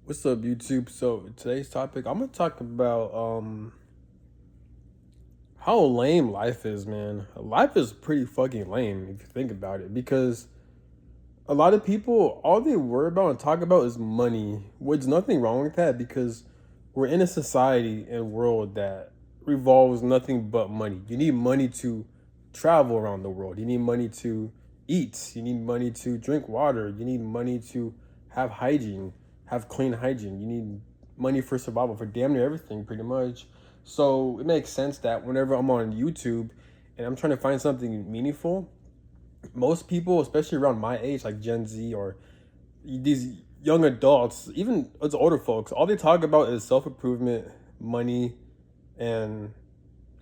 What's up, YouTube? So today's topic, I'm gonna talk about how lame life is, man. Life is pretty fucking lame if you think about it, because a lot of people, all they worry about and talk about is money. Which nothing wrong with that, because we're in a society and world that revolves nothing but money. You need money to travel around the world. You need money to eat. You need money to drink water. You need money to have hygiene, have clean hygiene. You need money for survival, for damn near everything, pretty much. So it makes sense that whenever I'm on YouTube and I'm trying to find something meaningful, most people, especially around my age, like Gen Z or these young adults, even as older folks, all they talk about is self improvement, money, and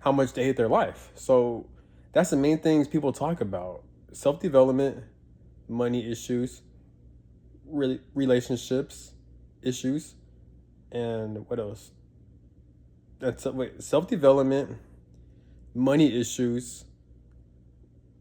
how much they hate their life. So that's the main things people talk about: self development, money issues, relationships issues, and what else? That's wait, self development, money issues,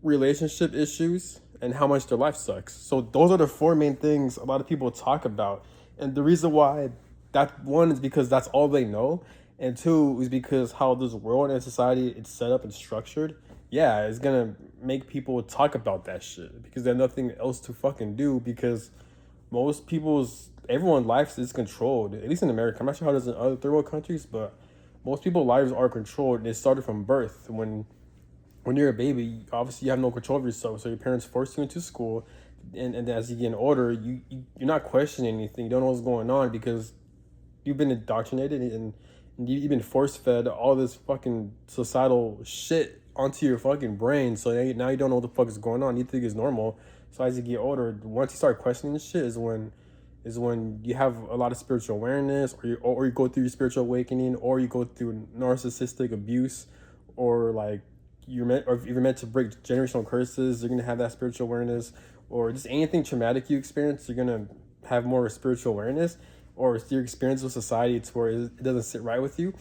relationship issues, and how much their life sucks. So those are the four main things a lot of people talk about. And the reason why, that one is because that's all they know, and two is because how this world and society it's set up and structured. Yeah, it's gonna make people talk about that shit because there's nothing else to fucking do, because everyone's life is controlled, at least in America. I'm not sure how it is in other third world countries, but most people's lives are controlled, and it started from birth. When you're a baby, obviously you have no control of yourself. So your parents force you into school, and as you get older, you're not questioning anything. You don't know what's going on because you've been indoctrinated, and you've been force fed all this fucking societal shit onto your fucking brain. So now you don't know what the fuck is going on. You think it's normal. So as you get older, once you start questioning this shit is when you have a lot of spiritual awareness, or you go through your spiritual awakening, or you go through narcissistic abuse, or like or if you're meant to break generational curses, you're gonna have that spiritual awareness, or just anything traumatic you experience, you're gonna have more spiritual awareness, or it's your experience with society to where it doesn't sit right with you.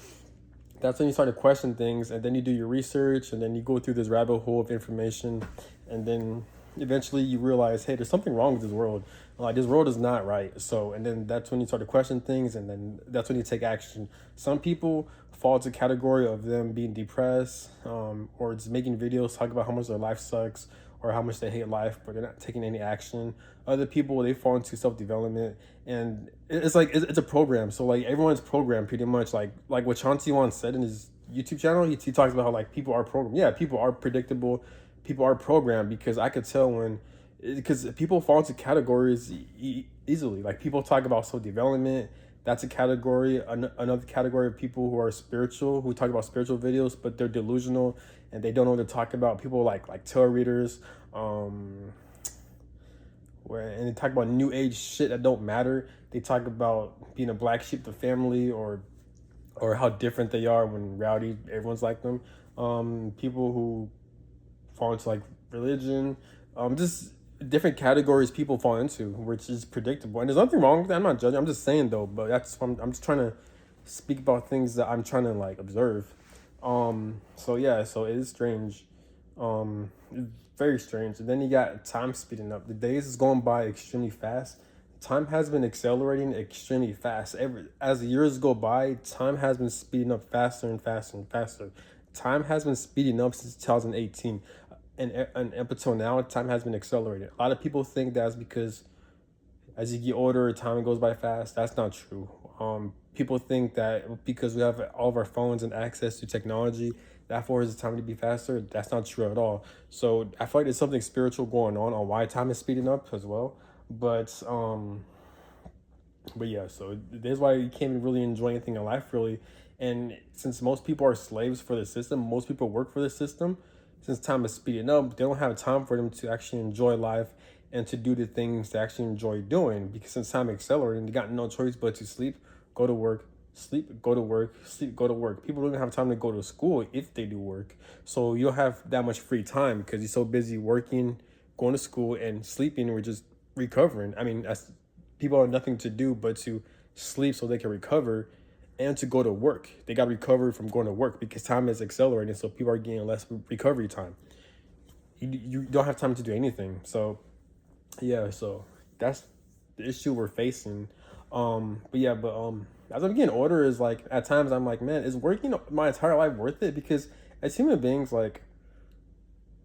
That's when you start to question things, and then you do your research, and then you go through this rabbit hole of information, and then eventually you realize, hey, there's something wrong with this world. Like, this world is not right. So, and then that's when you start to question things, and then that's when you take action. Some people fall into the category of them being depressed, or just making videos talk about how much their life sucks, or how much they hate life, but they're not taking any action. Other people, they fall into self-development, and it's like it's a program. So like everyone's programmed pretty much, like what Chauncey once said in his YouTube channel. He talks about how like people are programmed. Yeah, people are predictable, people are programmed, because I could tell when, because people fall into categories easily. Like, people talk about self-development, that's a category. Another category of people who are spiritual, who talk about spiritual videos, but they're delusional and they don't know what to talk about. People like tarot readers, and they talk about new age shit that don't matter. They talk about being a black sheep of the family, or how different they are when reality everyone's like them. People who fall into like religion, just different categories people fall into, which is predictable. And there's nothing wrong with that. I'm not judging. I'm just saying though. But I'm just trying to speak about things that I'm trying to like observe. So yeah. So it is strange. It's very strange. And then you got time speeding up. The days is going by extremely fast. Time has been accelerating extremely fast. As the years go by, time has been speeding up faster and faster and faster. Time has been speeding up since 2018, and up until now, time has been accelerated. A lot of people think that's because as you get older, time goes by fast. That's not true. People think that because we have all of our phones and access to technology, that forces the time to be faster. That's not true at all. So I feel like there's something spiritual going on why time is speeding up as well. But yeah, so this is why you can't really enjoy anything in life, really. And since most people are slaves for the system, most people work for the system. Since time is speeding up, they don't have time for them to actually enjoy life and to do the things they actually enjoy doing. Because since time is accelerating, they got no choice but to sleep, go to work, sleep, go to work, sleep, go to work. People don't even have time to go to school if they do work. So you don't have that much free time because you're so busy working, going to school, and sleeping, or just recovering. I mean, that's, people have nothing to do but to sleep so they can recover, and to go to work. They got recovered from going to work because time is accelerating, so people are getting less recovery time. You don't have time to do anything. So yeah, so that's the issue we're facing. But yeah, as I'm getting older, is like at times I'm like, man, is working my entire life worth it? Because as human beings, like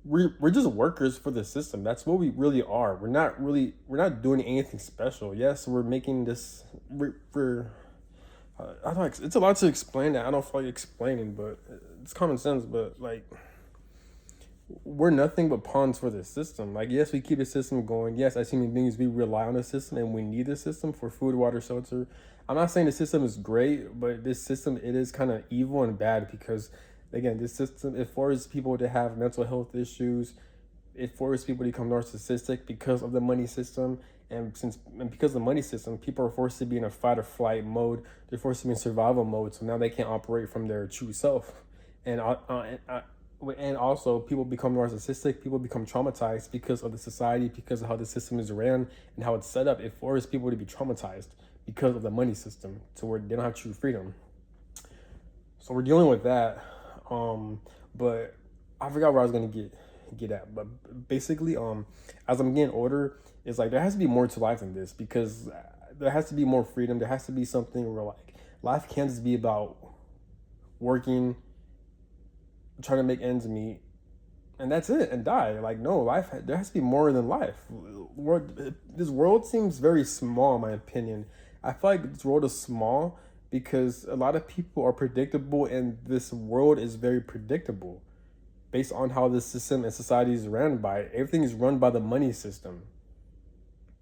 we're just workers for the system. That's what we really are. We're not doing anything special. Yes, we're making this. We're I don't know, it's a lot to explain that I don't feel like explaining, but it's common sense. But like we're nothing but pawns for the system. Like, yes, we keep the system going. Yes, as human beings, we rely on the system and we need the system for food, water, shelter. I'm not saying the system is great, but this system, it is kind of evil and bad because, again, this system, it forces people to have mental health issues. It forces people to become narcissistic because of the money system. And because of the money system, people are forced to be in a fight or flight mode. They're forced to be in survival mode. So now they can't operate from their true self. And and also people become narcissistic, people become traumatized because of the society, because of how the system is ran and how it's set up. It forces people to be traumatized because of the money system to where they don't have true freedom. So we're dealing with that. But I forgot where I was gonna get at. But basically, as I'm getting older, it's like there has to be more to life than this because there has to be more freedom. There has to be something where like life can't just be about working, trying to make ends meet, and that's it, and die. Like, no, life, there has to be more than life. This world seems very small, in my opinion. I feel like this world is small because a lot of people are predictable, and this world is very predictable based on how the system and society is ran by. Everything is run by the money system,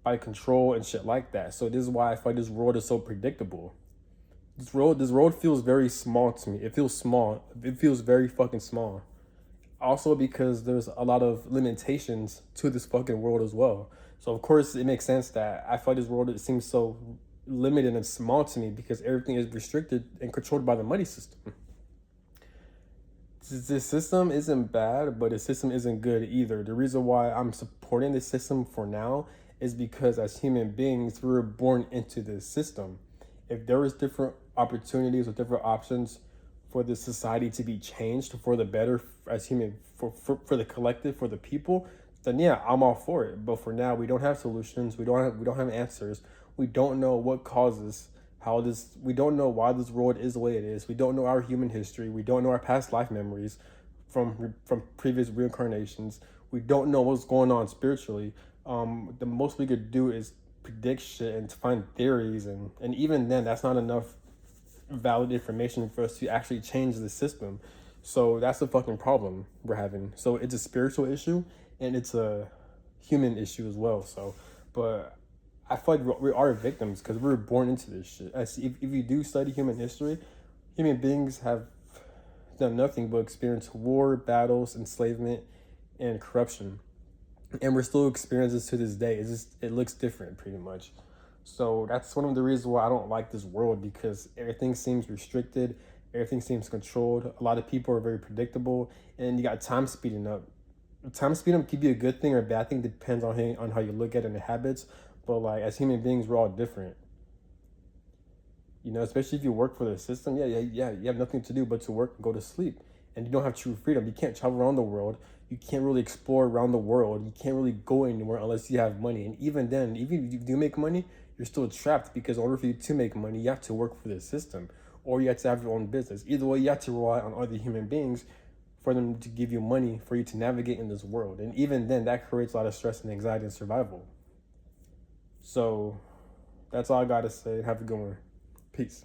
by control and shit like that. So this is why I feel like this world is so predictable. This world feels very small to me. It feels small. It feels very fucking small. Also because there's a lot of limitations to this fucking world as well. So of course it makes sense that I feel like this world, it seems so limited and small to me because everything is restricted and controlled by the money system. This system isn't bad, but the system isn't good either. The reason why I'm supporting this system for now is because as human beings, we were born into this system. If there was different opportunities or different options for the society to be changed for the better as human for the collective, for the people, then yeah, I'm all for it. But for now, we don't have solutions. We don't have answers. We don't know what causes how this. We don't know why this world is the way it is. We don't know our human history. We don't know our past life memories from previous reincarnations. We don't know what's going on spiritually. The most we could do is predict shit and to find theories, and even then, that's not enough valid information for us to actually change the system. So that's the fucking problem we're having. So it's a spiritual issue and it's a human issue as well. So, but I feel like we are victims because we were born into this shit. If you do study human history, human beings have done nothing but experience war, battles, enslavement, and corruption. And we're still experiencing this to this day. It looks different pretty much. So that's one of the reasons why I don't like this world because everything seems restricted, everything seems controlled. A lot of people are very predictable, and you got time speeding up. Time speeding up could be a good thing or a bad thing, depends on how you look at it and the habits. But like as human beings, we're all different. You know, especially if you work for the system, yeah, you have nothing to do but to work and go to sleep. And you don't have true freedom. You can't travel around the world. You can't really explore around the world. You can't really go anywhere unless you have money. And even then, even if you do make money, you're still trapped because in order for you to make money, you have to work for the system or you have to have your own business. Either way, you have to rely on other human beings for them to give you money for you to navigate in this world. And even then, that creates a lot of stress and anxiety and survival. So that's all I got to say. Have a good one. Peace.